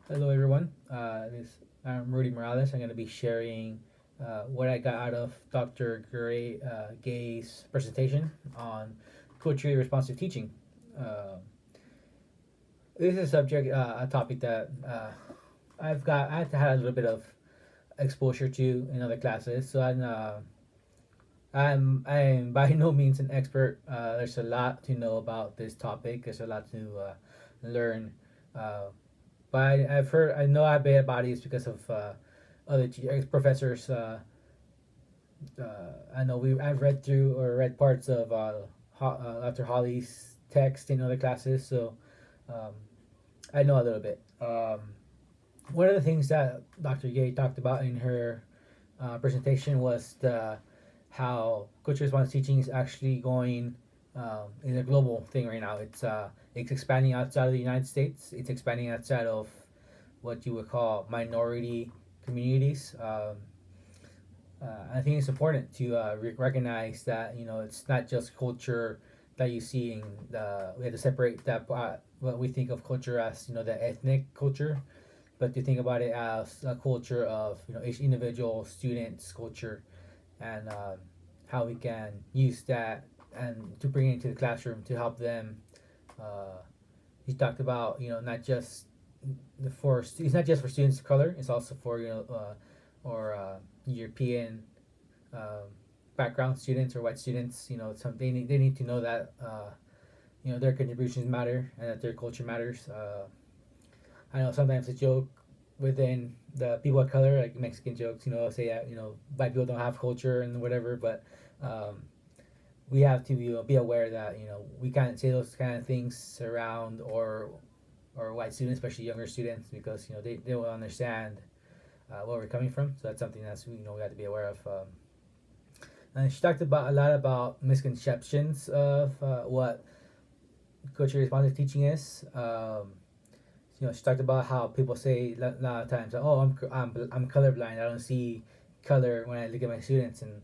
Hello, everyone. I'm Rudy Morales. I'm going to be sharing what I got out of Dr. Gay's presentation on culturally responsive teaching. Uh, this is a subject, a topic that I've had a little bit of exposure to in other classes. So I'm by no means an expert. There's a lot to know about this topic. There's a lot to learn. Uh, But I've heard, I know I've been about it because of other professors. I know I've read through or read parts of Dr. Holly's text in other classes, so um, I know a little bit. One of the things that Dr. Gay talked about in her presentation was how culture response teaching is actually going in a global thing right now. It's expanding outside of the United States. It's expanding outside of what you would call minority communities. I think it's important to recognize that it's not just culture that you see in the. We have to separate that what we think of culture as the ethnic culture, but to think about it as a culture of each individual student's culture and how we can use that and to bring it into the classroom to help them. Uh, he talked about not just it's not just for students of color. It's also for or European um, background students or white students. They need to know that their contributions matter and that their culture matters. I know sometimes a joke within the people of color, like Mexican jokes, say that white people don't have culture and whatever, but um, we have to be aware that we can't say those kind of things around or white students, especially younger students, because they will understand where we're coming from. So that's something that's we have to be aware of. And she talked about a lot about misconceptions of what culturally responsive teaching is. She talked about how people say a lot of times, "Oh, I'm colorblind. I don't see color when I look at my students," and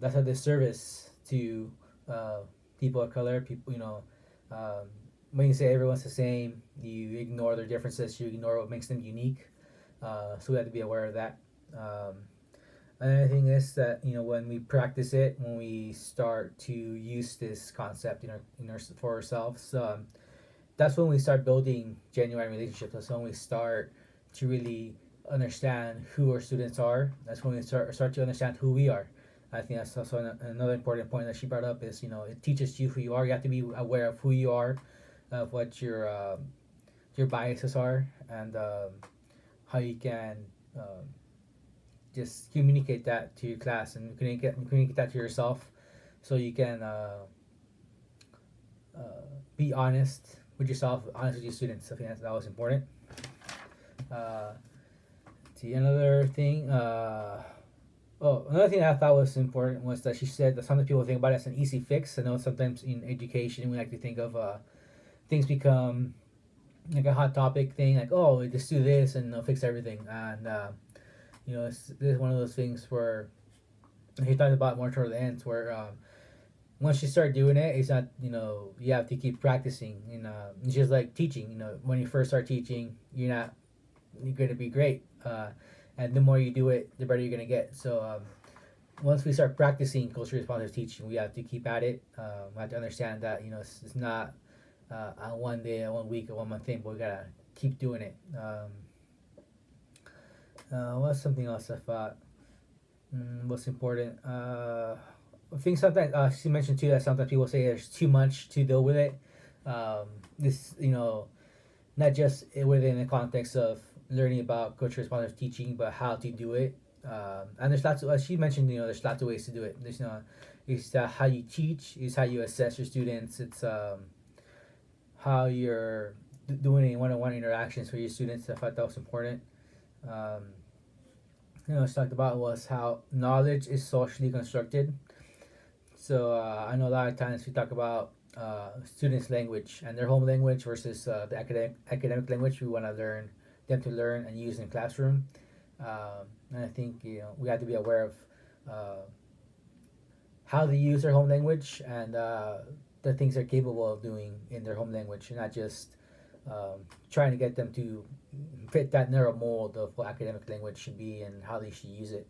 that's a disservice to uh, people of color. People, um, when you say everyone's the same, you ignore their differences. You ignore what makes them unique. So we have to be aware of that. Another thing is that when we practice it, when we start to use this concept for ourselves, that's when we start building genuine relationships. That's when we start to really understand who our students are. That's when we start to understand who we are. I think that's also another important point that she brought up is it teaches you who you are. You have to be aware of who you are, of what your biases are, and how you can just communicate that to your class and communicate that to yourself, so you can uh, be honest with yourself, honest with your students. I think that was important. Uh, see another thing. Another thing that I thought was important was that she said that sometimes people think about it as an easy fix. I know sometimes in education we like to think of things become like a hot topic thing, like oh, just do this and it'll fix everything. And this is one of those things where he talked about more toward the end, where once you start doing it, it's not you have to keep practicing. It's just like teaching. When you first start teaching, you're gonna be great, and the more you do it, the better you're gonna get. So once we start practicing culture responsive teaching, we have to keep at it. We have to understand that it's not a one day, a 1 week, a 1 month thing, but we gotta keep doing it. What's something else I thought was important? I think sometimes she mentioned too that sometimes people say there's too much to deal with it. This not just within the context of learning about culture responsive teaching, but how to do it. And there's lots of, as she mentioned, there's lots of ways to do it. There's it's how you teach, it's how you assess your students, it's how you're doing one-on-one interactions with your students. I thought that was important. Um, she talked about was how knowledge is socially constructed. So I know a lot of times we talk about students' language and their home language versus the academic language we want to learn them to learn and use in classroom. And I think we have to be aware of uh, how they use their home language and the things they're capable of doing in their home language, and not just trying to get them to fit that narrow mold of what academic language should be and how they should use it.